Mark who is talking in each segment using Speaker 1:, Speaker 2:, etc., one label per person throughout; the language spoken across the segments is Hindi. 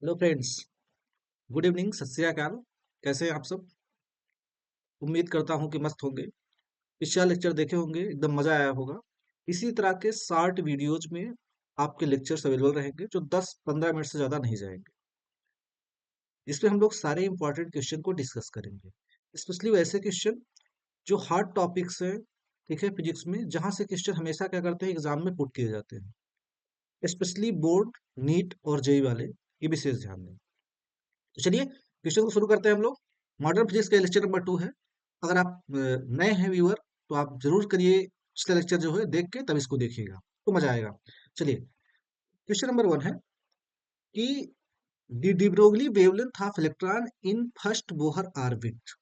Speaker 1: Hello friends. गुड इवनिंग, सत श्री अकाल। कैसे हैं आप सब? उम्मीद करता हूं कि मस्त होंगे। पिछला लेक्चर देखे होंगे, एकदम मजा आया होगा। इसी तरह के शॉर्ट वीडियोज में आपके लेक्चर्स अवेलेबल रहेंगे जो 10-15 मिनट से ज़्यादा नहीं जाएंगे, जिसमें हम लोग सारे इंपॉर्टेंट क्वेश्चन को डिस्कस करेंगे। स्पेशली वैसे क्वेश्चन जो हार्ड टॉपिक्स हैं, ठीक है, फिजिक्स में, जहाँ से क्वेश्चन हमेशा क्या करते हैं, एग्जाम में पुट किए जाते हैं। स्पेशली बोर्ड, नीट और जेई वाले, ये विशेष ध्यान दें। तो चलिए क्वेश्चन को शुरू करते हैं हम लोग। मॉडर्न फिजिक्स का लेक्चर नंबर 2 है। अगर आप नए हैं व्यूअर, तो आप जरूर करिए पिछला लेक्चर जो है देख के तब इसको देखिएगा, तो मजा आएगा। चलिए, क्वेश्चन नंबर 1 है कि D de Broglie wavelength of electron in first Bohr orbit.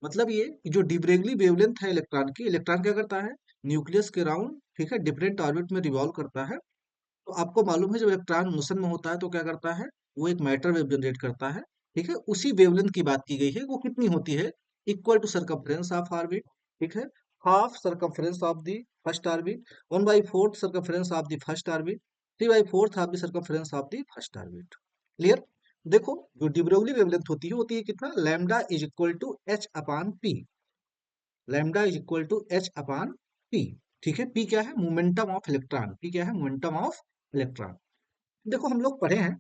Speaker 1: मतलब ये कि जो डिब्रोगली वेवलेंथ है इलेक्ट्रॉन की, इलेक्ट्रॉन क्या करता है, न्यूक्लियस के राउंड, ठीक है, डिफरेंट ऑर्बिट में रिवॉल्व करता है। तो आपको मालूम है जब इलेक्ट्रॉन मोशन में होता है तो क्या करता है, वो एक मैटर वेव जनरेट करता है। ठीक है, उसी वेवलेंथ की बात की गई है, वो कितनी होती है, equal to circumference of orbit. ठीक है, half circumference of the first orbit, 1/4 circumference of the first orbit, 3/4 of the circumference of the first orbit. Clear? देखो, जो डिब्रोगली वेवलेंथ होती है कितना, lambda is equal to h upon p. Lambda is equal to h upon p. ठीक है, पी क्या है, मोमेंटम ऑफ इलेक्ट्रॉन। पी क्या है, मोमेंटम ऑफ इलेक्ट्रॉन। देखो, हम लोग पढ़े हैं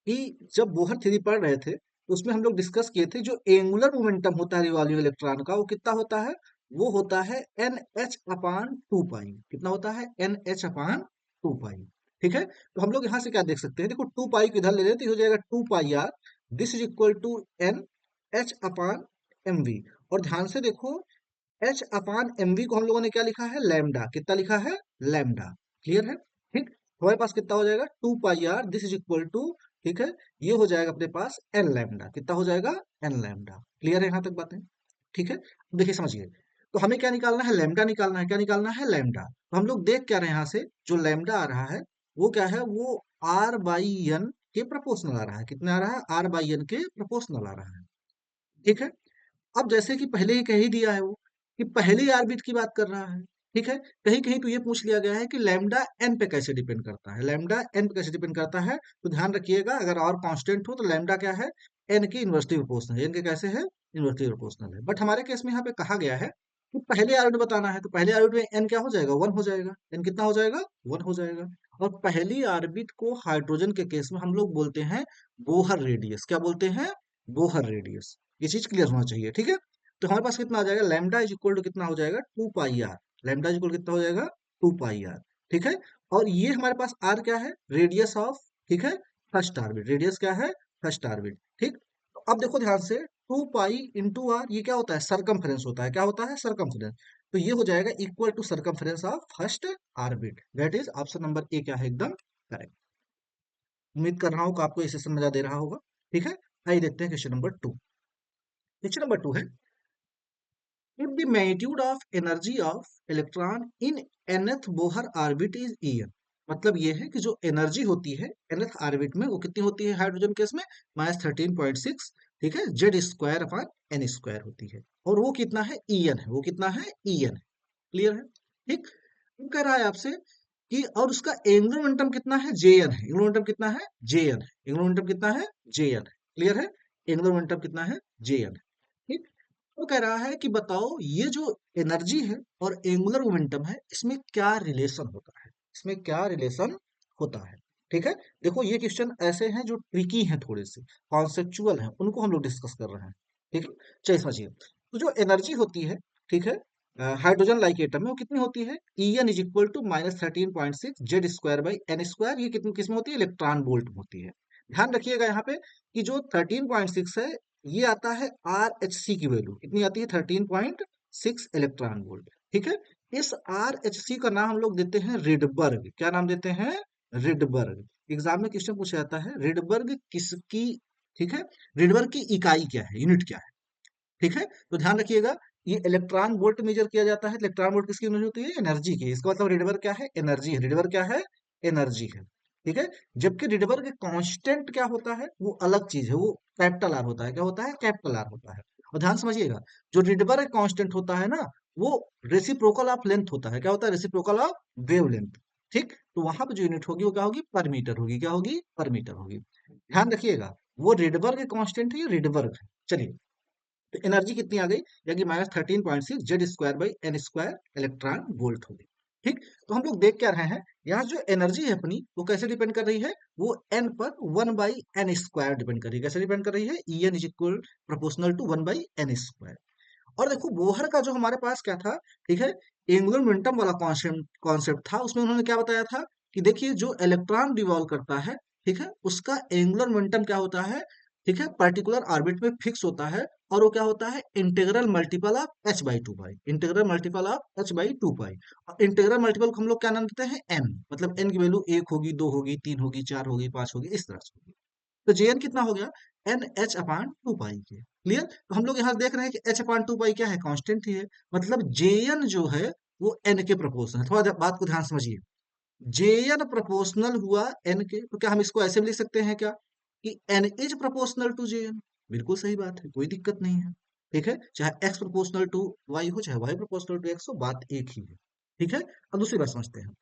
Speaker 1: कि जब बोहर थ्योरी पढ़ रहे थे तो उसमें हम लोग डिस्कस किए थे, जो एंगुलर मोमेंटम होता है रिवॉल्विंग इलेक्ट्रॉन का, वो कितना होता है, वो होता है एन एच अपान टू पाई। कितना होता है, एन एच अपान टू पाई। ठीक है, तो हम लोग यहाँ से क्या देख सकते हैं, देखो टू पाई को इधर ले लेते हो जाएगा 2 pi r. This is equal to n h upon m v. और ध्यान से देखो, एच अपान एम वी को हम लोगों ने क्या लिखा है, लैम्डा। कितना लिखा है, लैम्डा। क्लियर है? ठीक, हमारे पास कितना हो जाएगा, 2 pi r, this is equal to, ठीक है, ये हो जाएगा अपने पास एन लैम्डा। कितना हो जाएगा, एन लैम्डा। क्लियर है यहाँ तक बातें? ठीक है, देखिए समझिए। तो हमें क्या निकालना है, लैम्डा निकालना है। क्या निकालना है, लैम्डा। तो हम लोग देख क्या रहे हैं यहाँ से, जो लैम्डा आ रहा है वो क्या है, वो आर बाई एन के प्रोपोर्शनल आ रहा है। कितना आ रहा है, आर बाई एन के प्रोपोर्शनल आ रहा है। ठीक है, अब जैसे कि पहले ही कह ही दिया है वो, कि पहले ऑर्बिट की बात कर रहा है। ठीक है, कहीं कहीं तो ये पूछ लिया गया है कि लैम्डा एन पे कैसे डिपेंड करता है, लैम्डा एन पे कैसे डिपेंड करता है। तो ध्यान रखिएगा, अगर और कांस्टेंट हो तो लैम्डा क्या है, एन की इन्वर्सली प्रोपोर्शनल है। एन के कैसे है, इन्वर्सली प्रोपोर्शनल है। बट हमारे केस में यहाँ पे कहा गया है कि पहले ऑर्बिट बताना है, तो पहले ऑर्बिट में एन क्या हो जाएगा, 1 हो जाएगा। एन कितना हो जाएगा, 1 हो जाएगा। और पहली ऑर्बिट को हाइड्रोजन के केस में हम लोग बोलते हैं बोहर रेडियस। क्या बोलते हैं, बोहर रेडियस। ये चीज क्लियर होना चाहिए। ठीक है, तो हमारे पास कितना आ जाएगा, लैम्डा इज इक्वल टू कितना हो जाएगा, 2 pi are. Lambda is equal कितना हो जाएगा, 2 पाई आर। ठीक है, और ये हमारे पास आर क्या है, रेडियस ऑफ, ठीक है, फर्स्ट ऑर्बिट। रेडियस क्या है, फर्स्ट ऑर्बिट। ठीक, तो अब देखो ध्यान से, 2 पाई इंटू आर, ये क्या होता है, सरकमफ्रेंस होता है। क्या होता है, सरकमफ्रेंस। तो ये हो जाएगा equal to circumference of first orbit. That is option number A क्या है, एकदम करेक्ट। उम्मीद कर रहा हूँ कि आपको ये सेशन मजा दे रहा होगा। ठीक है, आइए देखते हैं क्वेश्चन नंबर 2। क्वेश्चन नंबर 2 है, if the magnitude of energy of electron in nth Bohr orbit is En। मतलब ये है कि जो एनर्जी होती है nth ऑर्बिट में, वो कितनी होती है हाइड्रोजन केस में, -13.6। ठीक है, Z square upon n square होती है। और वो कितना है, En है। वो कितना है, En है। क्लियर है? ठीक, वो कह रहा है आपसे कि और उसका एंगुलर मोमेंटम कितना है, Jn है। एंगुलर मोमेंटम कितना है, Jn है। एंगुलर मोमेंटम कितना है, Jn है। क्लियर है? एंगुलर मोमेंटम कितना है, Jn है। ठीक, वो कह रहा है कि बताओ ये जो एनर्जी है और एंगुलर मोमेंटम है, इसमें क्या रिलेशन होता है, इसमें क्या रिलेशन होता है। ठीक है, देखो ये क्वेश्चन ऐसे हैं जो ट्रिकी हैं, थोड़े से कॉन्सेप्चुअल हैं, उनको हम लोग डिस्कस कर रहे हैं। ठीक है, चलिए समझिए। तो जो एनर्जी होती है, ठीक है, हाइड्रोजन लाइक एटम में, वो कितनी होती है, En is equal to -13.6 Z square by n square. ये कितनी किसमें होती है, इलेक्ट्रॉन वोल्ट में होती है। ध्यान रखिएगा यहाँ पे कि जो 13.6 है, ये आता है आर एच सी की वैल्यू कितनी आती है, 13.6 इलेक्ट्रॉन वोल्ट। ठीक है, इस आर एच सी का नाम हम लोग देते हैं रिडबर्ग। क्या नाम देते हैं, रिडबर्ग। एग्जाम में क्वेश्चन पूछा जाता है, रिडबर्ग किसकी, ठीक है, रिडबर्ग की इकाई क्या है, यूनिट क्या है। ठीक है, तो ध्यान रखिएगा, ये इलेक्ट्रॉन वोल्ट मेजर किया जाता है। इलेक्ट्रॉन वोल्ट किसकी यूनिट होती है, एनर्जी की। इसका मतलब रिडबर्ग क्या है, एनर्जी है। रिडबर्ग क्या है, एनर्जी है। ठीक है, जबकि रिडबर्ग कांस्टेंट क्या होता है, वो अलग चीज है, वो कैपिटल आर होता है। क्या होता है, कैपिटल आर होता है। और ध्यान समझिएगा, जो रिडबर्ग कांस्टेंट होता है ना, वो रेसिप्रोकल ऑफ लेंथ होता है। क्या होता है, रेसिप्रोकल ऑफ वेव लेंथ। ठीक, तो वहां पर जो यूनिट होगी वो क्या होगी, पर मीटर होगी। क्या होगी, पर मीटर होगी। ध्यान रखिएगा, वो रिडबर्ग कांस्टेंट है, ये रिडबर्ग है। चलिए, तो एनर्जी कितनी आ गई, यानी -13.6 Z square by n square electron volt होगी। ठीक, तो हम लोग देख क्या रहे हैं, यहाँ जो एनर्जी है अपनी वो कैसे डिपेंड कर रही है, वो एन पर 1/n² डिपेंड कर रही है। कैसे डिपेंड कर रही है, E n is equal proportional to 1/n²। और देखो बोहर का जो हमारे पास क्या था, ठीक है, एंगुलर मोमेंटम वाला कॉन्सेप्ट कॉन्सेप्ट था, उसमें उन्होंने क्या बताया था कि देखिए जो इलेक्ट्रॉन रिवॉल्व करता है, ठीक है, उसका एंगुलर मोमेंटम क्या होता है, ठीक है, पर्टिकुलर ऑर्बिट में फिक्स होता है। और वो क्या होता है, integral multiple of h/2 pi, integral multiple of h/2 पाई। और इंटीग्रल मल्टीपल को हम लोग क्या नाम देते हैं, n, मतलब n की वैल्यू 1 होगी, 2 होगी, 3 होगी, 4 होगी, 5 होगी, इस तरह से होगी। तो Jn कितना हो गया, एन एच अपान टू पाई के। क्लियर, तो हम लोग यहाँ देख रहे हैं कि h/2 पाई क्या है, कांस्टेंट ही है। मतलब Jn जो है वो n के प्रोपोर्शनल है। थोड़ा बात को ध्यान समझिए, Jn प्रोपोर्शनल हुआ n के, तो क्या हम इसको ऐसे भी लिख सकते हैं क्या, कि n is proportional to Jn। बिल्कुल सही बात है, कोई दिक्कत नहीं है। ठीक है, चाहे x प्रोपोर्शनल टू y हो, चाहे y प्रोपोर्शनल टू x हो, बात एक ही है। ठीक है, अब दूसरी बात समझते हैं।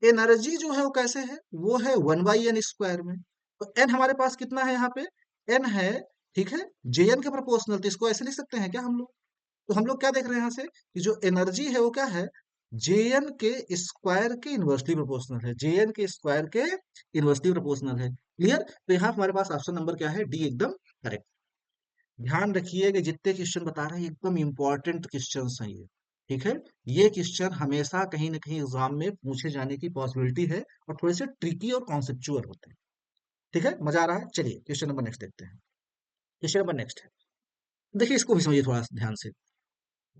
Speaker 1: एनर्जी जो है वो कैसे है, वो है 1/n² में। तो n हमारे पास कितना है यहाँ पे, n है, ठीक है, Jn के प्रोपोर्शनल, तो इसको ऐसे लिख सकते हैं क्या हम लोग। तो हम लोग क्या देख रहे हैं यहाँ से, कि जो एनर्जी है वो क्या है, Jn के स्क्वायर के इनवर्सली प्रोपोर्शनल है। Jn के स्क्वायर के इनवर्सली प्रोपोर्शनल है। क्लियर, तो यहाँ हमारे पास ऑप्शन नंबर क्या है, डी, एकदम करेक्ट। ध्यान रखिए कि जितने क्वेश्चन बता रहे हैं एकदम इंपॉर्टेंट क्वेश्चन हैं ये। ठीक है, ये क्वेश्चन हमेशा कहीं ना कहीं एग्जाम में पूछे जाने की पॉसिबिलिटी है, और थोड़े से ट्रिकी और कॉन्सेप्चुअल होते हैं। ठीक है, मजा आ रहा है। चलिए क्वेश्चन नंबर नेक्स्ट देखते हैं। क्वेश्चन नंबर नेक्स्ट है, देखिए इसको भी समझिए थोड़ा सा ध्यान से।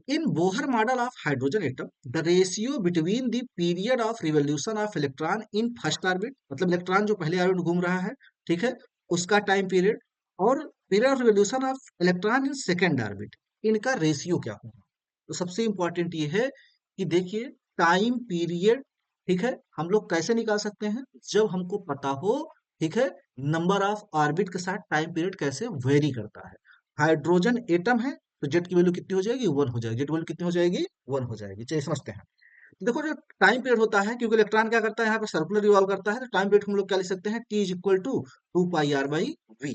Speaker 1: In Bohr model of hydrogen atom, the ratio between the period of revolution of electron in first orbit, मतलब इलेक्ट्रॉन जो पहले ऑर्बिट में घूम रहा है, ठीक है, उसका टाइम पीरियड, और period of revolution of electron in second orbit, इनका रेशियो क्या होगा। तो सबसे इंपॉर्टेंट ये है कि देखिए टाइम पीरियड, ठीक है, हम लोग कैसे निकाल सकते हैं, जब हमको पता हो, ठीक है, नंबर ऑफ ऑर्बिट के साथ टाइम पीरियड कैसे वेरी करता है। हाइड्रोजन एटम है, तो जेट की वैल्यू कितनी हो जाएगी, 1 हो जाएगी। जेट वैल्यू कितनी हो जाएगी, 1 हो जाएगी। चलिए समझते हैं। तो देखो जो टाइम पीरियड होता है, क्योंकि इलेक्ट्रॉन क्या करता है, यहाँ पे सर्कुलर रिवॉल्व करता है, तो टाइम पीरियड हम लोग क्या लिख सकते हैं, T is equal to 2 pi r/v।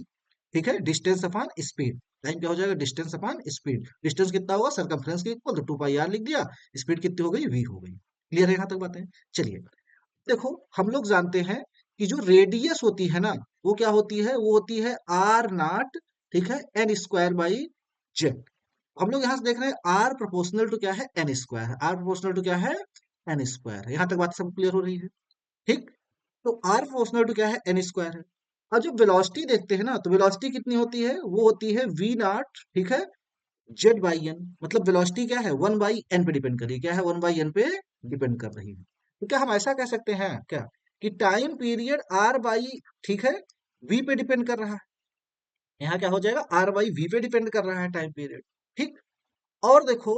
Speaker 1: ठीक है, डिस्टेंस अपॉन स्पीड, टाइम क्या हो जाएगा, डिस्टेंस अपॉन स्पीड। डिस्टेंस कितना होगा, सरकमफ्रेंस के इक्वल, तो 2 पाई r लिख दिया। स्पीड कितनी हो गई, v हो गई। क्लियर है यहाँ तक बातें। चलिए देखो, हम लोग जानते हैं कि जो रेडियस होती है ना, वो क्या होती है, वो होती है r0, ठीक है, n² बाई जेड। हम लोग यहाँ से देख रहे हैं आर प्रोपोर्शनल टू क्या है, n²। आर प्रोपोर्शनल टू क्या है, n²। यहाँ तक बात सब क्लियर हो रही है। ठीक, तो आर प्रोपोर्शनल टू क्या है, n² है। और जो वेलोसिटी देखते हैं ना, तो वेलोसिटी कितनी होती है, वो होती है v0, ठीक है, z/n। मतलब वेलोसिटी क्या है, 1/n पे डिपेंड कर रही है। क्या है, 1/n पे डिपेंड कर रही है। तो क्या हम ऐसा कह सकते हैं क्या, कि टाइम पीरियड r/, ठीक है, v पे डिपेंड कर रहा है। यहाँ क्या हो जाएगा, r/v पे डिपेंड कर रहा है टाइम पीरियड। ठीक, और देखो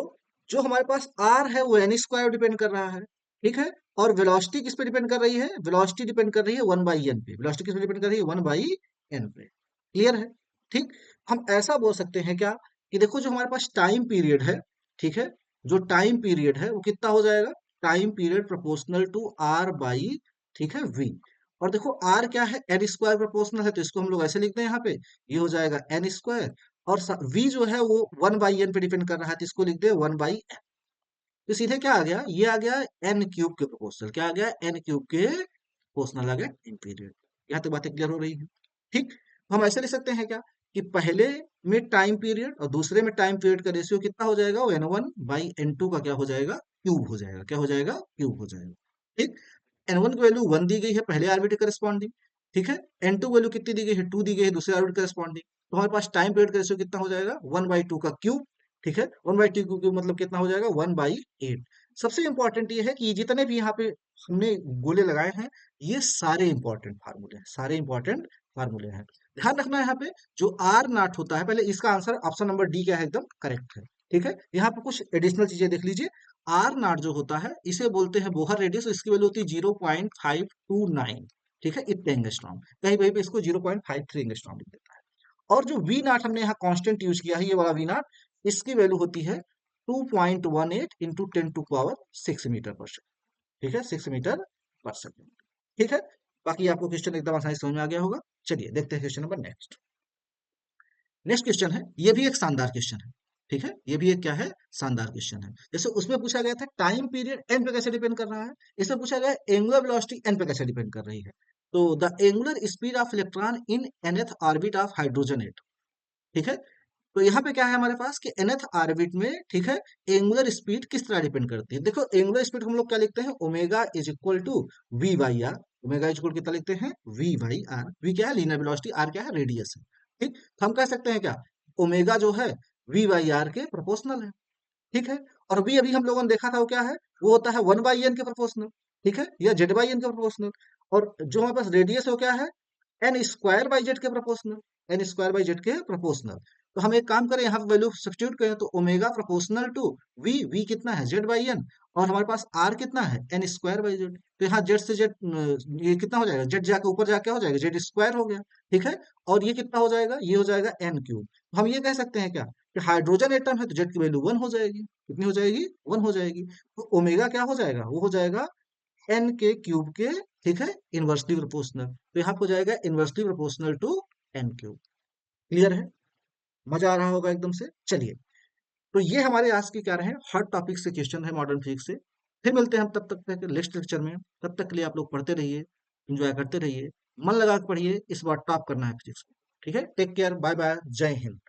Speaker 1: जो हमारे पास r है वो n² डिपेंड कर रहा है। ठीक है, और वेलोसिटी किस पे डिपेंड कर रही है, वेलोसिटी डिपेंड कर रही है 1/n पे। वेलोसिटी किस पे डिपेंड कर रही है, 1/n पे। क्लियर है। ठीक, हम ऐसा बोल सकते हैं क्या, कि देखो जो हमारे पास टाइम पीरियड है, ठीक है, जो टाइम पीरियड है वो कितना हो जाएगा, time period proportional to r/, ठीक है, v। और देखो r क्या है, n² प्रोपोर्शनल है, तो इसको हम लोग ऐसे लिखते हैं यहाँ पे, ये हो जाएगा n²। और v जो है वो 1/n पे डिपेंड कर रहा है, तो इसको लिख दे 1/n। तो सीधे क्या आ गया, ये आ गया n³ के प्रोपोर्शनल। क्या आ गया, n³ के प्रोपोर्शनल आ गया टाइम पीरियड। यहाँ तक बातें क्लियर हो रही है। ठीक, तो हम ऐसे लिख सकते हैं क्या, कि पहले में टाइम पीरियड और दूसरे में टाइम पीरियड का रेशियो कितना हो जाएगा, वो n1/n2 का क्या हो जाएगा, क्यूब हो जाएगा। क्या हो जाएगा, क्यूब हो जाएगा। ठीक, n1 की वैल्यू 1 दी गई है पहले आर्बिट के करस्पॉन्डिंग, ठीक है, n2 वैल्यू कितनी दी गई है, 2 दी गई है दूसरे आर्बिट के करस्पॉन्डिंग। तो हमारे पास टाइम पीरियड का रेशियो कितना हो जाएगा, 1/2 का क्यूब। ठीक है, 1/2 क्यूब मतलब कितना हो जाएगा, 1/8। सबसे इंपॉर्टेंट ये है कि जितने भी यहाँ पे हमने गोले लगाए हैं, ये सारे इंपॉर्टेंट फार्मूले हैं, सारे इंपॉर्टेंट फार्मूले हैं। ध्यान रखना है यहाँ पे, जो r0 होता है, पहले इसका आंसर ऑप्शन नंबर डी क्या है, एकदम करेक्ट है। ठीक है, यहाँ पे कुछ एडिशनल चीजें देख लीजिए। r0 जो होता है, इसे बोलते हैं बोहर रेडियस, इसकी वैल्यू होती है 0.529। ठीक है, इतने एंगस्ट्रॉम, कहीं कहीं पे इसको 0.53 एंगस्ट्रॉम लिख देता है। और जो v0 हमने यहाँ कांस्टेंट यूज किया है, ये वाला v0, इसकी वैल्यू होती है 2.18 इंटू 10⁶ मीटर पर सेकंड। ठीक है, 6 मीटर पर सेकेंड। ठीक है, बाकी आपको क्वेश्चन एकदम आसानी से समझ में आ गया होगा। चलिए देखते हैं question number next. Next question है, ये भी एक शानदार क्वेश्चन है। ठीक है, ये भी एक क्या है, शानदार क्वेश्चन है। जैसे उसमें पूछा गया था टाइम पीरियड एन पे कैसे डिपेंड कर रहा है, इसमें पूछा गया एंगुलर वेलोसिटी एन पे कैसे डिपेंड कर रही है। तो the angular speed of electron in nth orbit of hydrogen atom. ठीक है, तो यहाँ पे क्या है हमारे पास कि nth ऑर्बिट में, ठीक है, एंगुलर स्पीड किस तरह डिपेंड करती है। देखो एंगुलर स्पीड हम लोग क्या लिखते हैं, omega is equal to v by r. Omega is equal कितना लिखते हैं, वी बाई आर। वी क्या है, लीनियर वेलोसिटी, आर क्या है, रेडियस है। ठीक, तो हम कह सकते हैं क्या, ओमेगा जो है वी बाई आर के प्रोपोर्शनल है। ठीक है, और वी अभी हम लोगों ने देखा था वो क्या है, वो होता है वन बाई एन के प्रोपोर्शनल। ठीक है, या जेड बाई एन के प्रोपोर्शनल। और जो हमारे पास रेडियस है वो क्या है, एन स्क्वायर बाई जेड के प्रोपोर्शनल। एन स्क्वायर बाई जेड के प्रोपोर्शनल। तो हम एक काम करें, यहाँ पे वैल्यू सब्स्टिट्यूट करें, तो omega proportional to v. V कितना है, जेड बाई एन। और हमारे पास आर कितना है, एन स्क्वायर बाई जेड। तो यहाँ जेड से जेड, ये कितना हो जाएगा, जेड जाके ऊपर जाके हो जाएगा, जेड स्क्वायर हो गया। ठीक है, और ये कितना हो जाएगा, ये हो जाएगा एन क्यूब। तो हम ये कह सकते हैं क्या, कि हाइड्रोजन एटम है तो जेड की वैल्यू वन हो जाएगी। कितनी हो जाएगी, वन हो जाएगी। तो ओमेगा क्या हो जाएगा, वो हो जाएगा एन के क्यूब के, ठीक है, इनवर्सली प्रोपोर्शनल। तो यहाँ पे हो जाएगा inversely proportional to n cube. Clear है, मजा आ रहा होगा एकदम से। चलिए, तो ये हमारे आज के क्या रहे, हर टॉपिक से क्वेश्चन है मॉडर्न फिजिक्स से। फिर मिलते हैं हम तब तक नेक्स्ट लेक्चर में। तब तक के लिए आप लोग पढ़ते रहिए, एंजॉय करते रहिए, मन लगा के पढ़िए, इस बार टॉप करना है फिजिक्स में। ठीक है, टेक केयर, बाय बाय, जय हिंद।